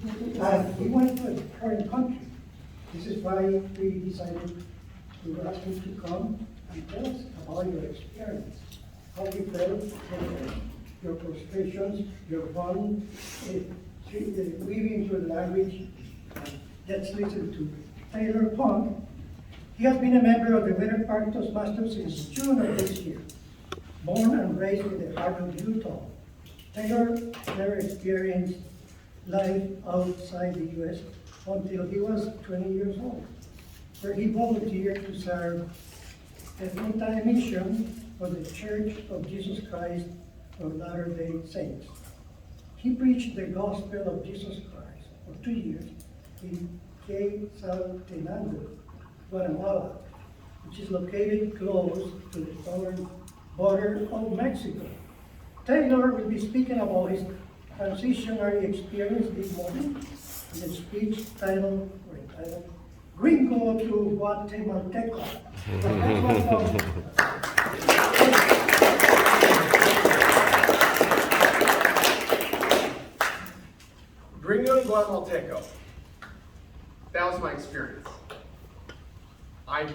He went to a foreign country. This is why we decided to ask you to come and tell us about your experience, how you felt, your frustrations, your fun, weaving through the language. Let's listen to Taylor Punk. He has been a member of the Winter Park Toastmasters since June of this year. Born and raised in the heart of Utah, Taylor never experienced life outside the U.S. until he was 20 years old, where he volunteered to serve a full-time mission for the Church of Jesus Christ of Latter-day Saints. He preached the gospel of Jesus Christ for 2 years in Quetzaltenango, Guatemala, which is located close to the southern border of Mexico. Taylor will be speaking about his transitionary experience this morning in a speech titled Gringo to Guatemalteco. Gringo to Guatemalteco. That was my experience. I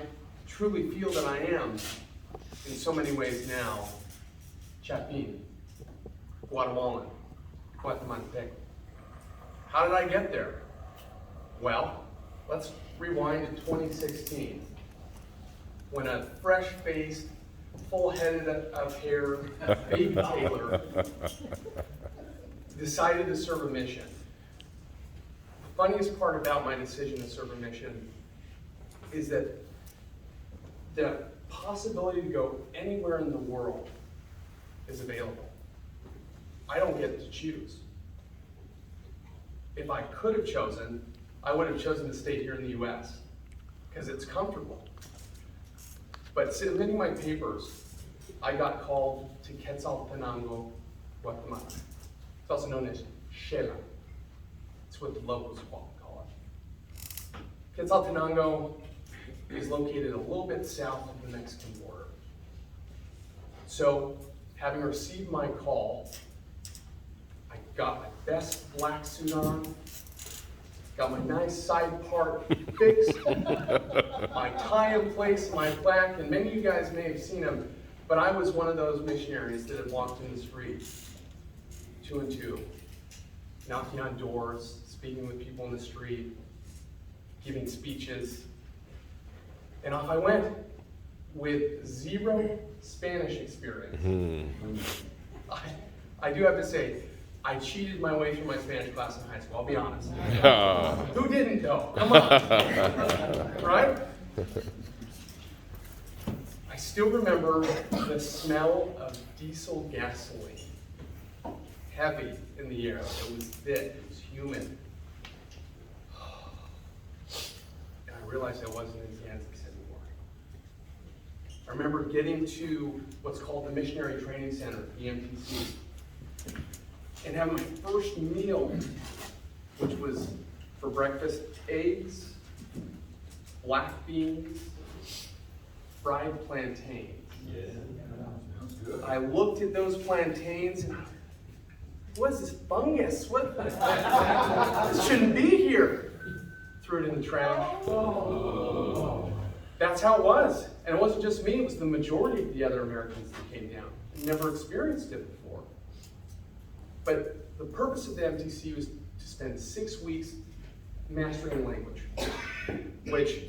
truly feel that I am, in so many ways now, Chapin, Guatemalan, Guatemalteco. How did I get there? Well, let's rewind to 2016, when a fresh-faced, full-headed of hair, baby Taylor decided to serve a mission. The funniest part about my decision to serve a mission is that the possibility to go anywhere in the world is available. I don't get to choose. If I could have chosen, I would have chosen to stay here in the US because it's comfortable. But submitting my papers, I got called to Quetzaltenango, Guatemala. It's also known as Shela. It's what the locals call it. Quetzaltenango is located a little bit south of the Mexican border. So, having received my call, I got my best black suit on, got my nice side part fixed, my tie in place, my plaque, and many of you guys may have seen them, but I was one of those missionaries that had walked in the street, 2 and 2, knocking on doors, speaking with people in the street, giving speeches, and off I went with 0 Spanish experience. I do have to say, I cheated my way through my Spanish class in high school, I'll be honest. Who didn't though? Come on. Right? I still remember the smell of diesel gasoline. Heavy in the air. It was thick, it was humid. And I realized I wasn't in Kansas anymore. I remember getting to what's called the Missionary Training Center, the MTC, and having my first meal, which was for breakfast, eggs, black beans, fried plantains. Yeah. I looked at those plantains and what is this fungus? What? This shouldn't be here. Threw it in the trash. Oh. That's how it was. And it wasn't just me, it was the majority of the other Americans that came down. Never experienced it before. But the purpose of the MTC was to spend 6 weeks mastering language, which,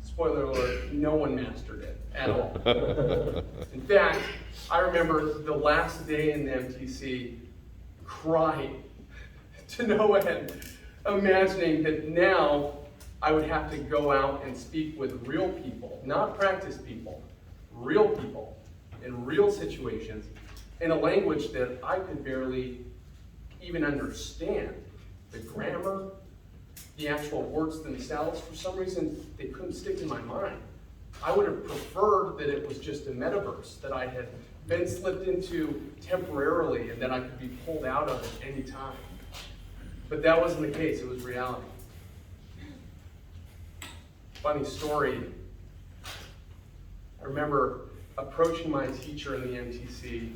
spoiler alert, no one mastered it at all. In fact, I remember the last day in the MTC crying to no end, imagining that now I would have to go out and speak with real people, not practice people, real people in real situations, in a language that I could barely even understand. The grammar, the actual words themselves, for some reason, they couldn't stick in my mind. I would have preferred that it was just a metaverse that I had been slipped into temporarily and that I could be pulled out of at any time. But that wasn't the case, it was reality. Funny story, I remember approaching my teacher in the MTC,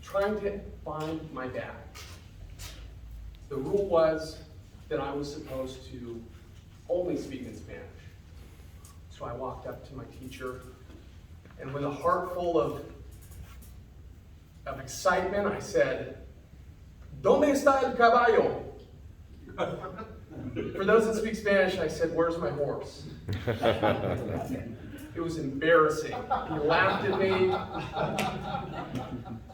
trying to find my bag. The rule was that I was supposed to only speak in Spanish. So I walked up to my teacher, and with a heart full of excitement, I said, "¿Dónde está el caballo?" For those that speak Spanish, I said, "Where's my horse?" It was embarrassing. He laughed at me.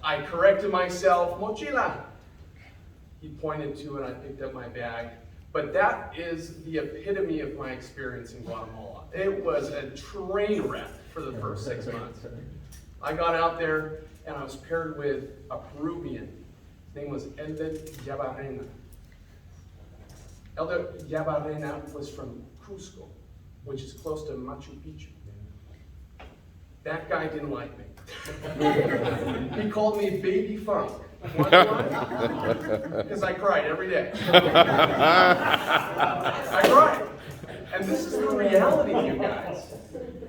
I corrected myself, "Mochila." He pointed to it, I picked up my bag. But that is the epitome of my experience in Guatemala. It was a train wreck for the first 6 months. I got out there and I was paired with a Peruvian. His name was Elder Yabarrena. Elder Yabarrena was from Cusco, which is close to Machu Picchu. That guy didn't like me. He called me Baby Funk. Because I cried every day. I cried. And this is the reality, you guys.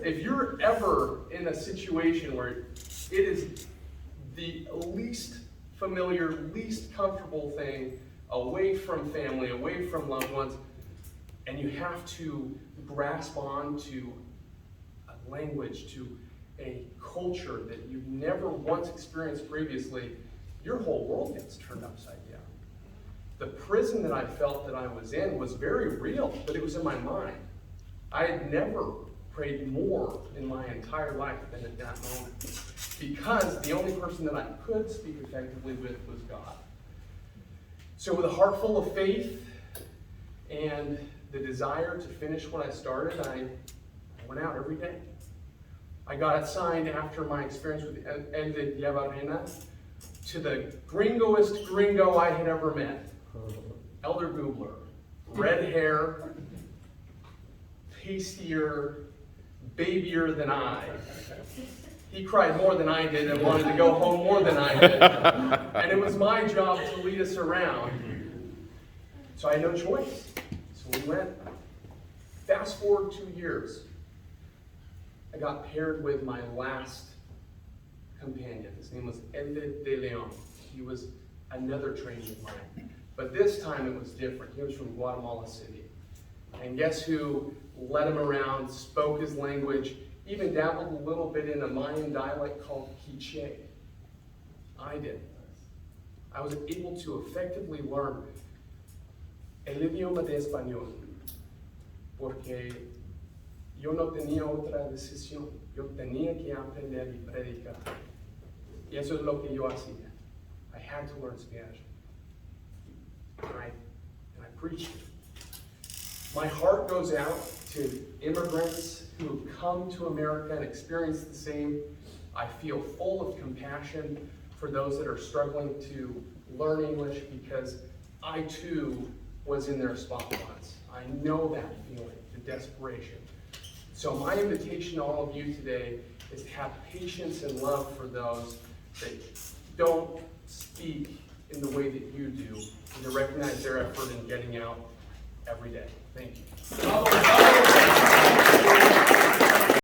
If you're ever in a situation where it is the least familiar, least comfortable thing, away from family, away from loved ones, and you have to grasp on to a language, to a culture that you've never once experienced previously, your whole world gets turned upside down. The prison that I felt that I was in was very real, but it was in my mind. I had never prayed more in my entire life than at that moment, because the only person that I could speak effectively with was God. So with a heart full of faith and the desire to finish what I started, I went out every day. I got assigned, after my experience with Elder Yabarrena, to the gringoest gringo I had ever met. Elder Goobler. Red hair, tastier, babyier than I. He cried more than I did and wanted to go home more than I did. And it was my job to lead us around. So I had no choice. So we went. Fast forward 2 years. I got paired with my last companion. His name was Elder de Leon. He was another trainee of mine. But this time it was different. He was from Guatemala City. And guess who led him around, spoke his language, even dabbled a little bit in a Mayan dialect called Quiche. I did. I was able to effectively learn el idioma de español, porque yo no tenía otra decisión. Yo tenía que aprender y predicar. Y eso es lo que yo hacía. I had to learn Spanish. And I preached it. My heart goes out to immigrants who have come to America and experienced the same. I feel full of compassion for those that are struggling to learn English, because I too was in their spot once. I know that feeling, the desperation. So my invitation to all of you today is to have patience and love for those that don't speak in the way that you do, and to recognize their effort in getting out every day. Thank you.